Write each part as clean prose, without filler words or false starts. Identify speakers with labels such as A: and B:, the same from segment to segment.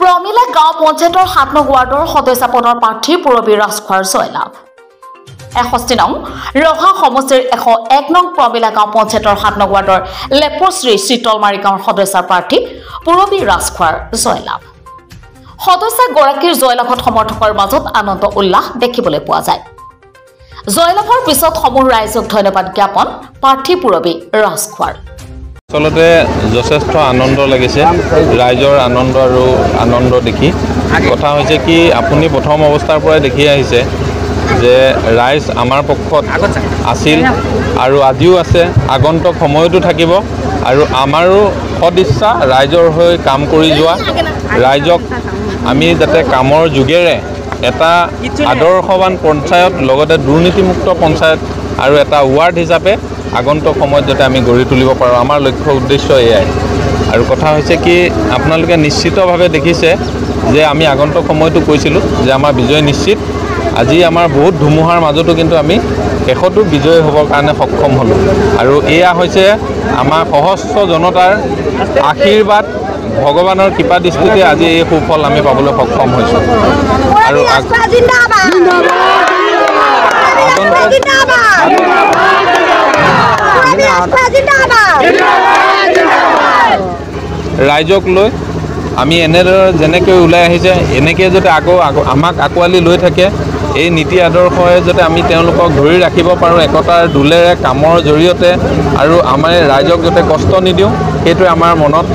A: প্ৰমিলা গাঁও পঞ্চায়তৰ ৭ নং ৱাৰ্ডৰ সদস্য পদৰ প্ৰাৰ্থী পূৰবী ৰাজখোৱাৰ জয়লাভ ৬১ নং ৰহা সমষ্টিৰ ১০১ নং প্ৰমিলা গাঁও পঞ্চায়তৰ ৭ নং ৱাৰ্ডৰ লেপশ্ৰী শীতলমাৰী গাঁৱৰ সদস্য প্ৰাৰ্থী পূৰবী ৰাজখোৱাৰ জয়লাভ সদস্যগৰাকীৰ জয়লাভত সমৰ্থকৰ মাজত আনন্দ উল্লাস দেখিবলৈ পোৱা যায় জয়লাভৰ পিছত সমূহ ৰাইজক ধন্যবাদ জ্ঞাপন প্ৰাৰ্থী পূৰবী ৰাজখোৱাৰ
B: আচলতে যথেষ্ট আনন্দ লাগিছে ৰাইজৰ আনন্দ দেখি কথা হৈছে কি আপুনি প্ৰথম অৱস্থাৰ পৰাই দেখি আহিছে যে ৰাইজ আমাৰ পক্ষত আছিল আৰু আজিও আছে আগন্তুক সময়তো থাকিব আৰু আমাৰো সদিচ্ছা ৰাইজৰ হৈ কাম কৰি যোৱা ৰাইজক আমি যাতে কামৰ যোগেৰে এটা আদৰ্শৱান পঞ্চায়ত লগতে দুৰ্নীতিমুক্ত পঞ্চায়ত আৰু এটা ৱাৰ্ড হিচাপে আগন্তুক সময়ত যাতে আমি গঢ়ি তুলিব পাৰোঁ আমাৰ লক্ষ্য উদ্দেশ্য এয়াই আৰু কথা হৈছে কি আপোনালোকে নিশ্চিতভাৱে দেখিছে যে আমি আগন্তুক সময়তো কৈছিলোঁ যে আমাৰ বিজয় নিশ্চিত আজি আমাৰ বহুত ধুমুহাৰ মাজতো কিন্তু আমি শেষতো বিজয় হ'বৰ কাৰণে সক্ষম হ'লোঁ আৰু এয়া হৈছে আমাৰ সহস্ৰ জনতাৰ আশীৰ্বাদ ভগৱানৰ কৃপা দৃষ্টিতে আজি এই সুফল আমি পাবলৈ সক্ষম হৈছোঁ আৰু ৰাইজক লৈ আমি এনেদৰে যেনেকৈ ওলাই আহিছে এনেকৈ যাতে আমাক আঁকোৱালি লৈ থাকে এই নীতি আদৰ্শৰে যাতে আমি তেওঁলোকক ধৰি ৰাখিব পাৰোঁ একতাৰ দোলেৰে কামৰ জৰিয়তে আৰু আমাৰ ৰাইজক যাতে কষ্ট নিদিওঁ সেইটোৱে আমাৰ মনত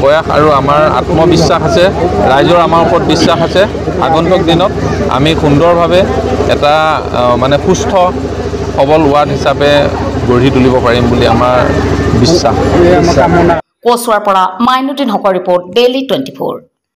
B: প্ৰয়াস আৰু আমাৰ আত্মবিশ্বাস আছে ৰাইজৰ আমাৰ ওপৰত বিশ্বাস আছে আগন্তুক দিনত আমি সুন্দৰভাৱে এটা মানে সুস্থ সবল ৱাৰ্ড হিচাপে গঢ়ি তুলিব পাৰিম বুলি আমাৰ বিশ্বাস
A: কচুৱাৰ পৰা মাইনুদ্দিন হকৰ ৰিপৰ্ট ডেইলি 24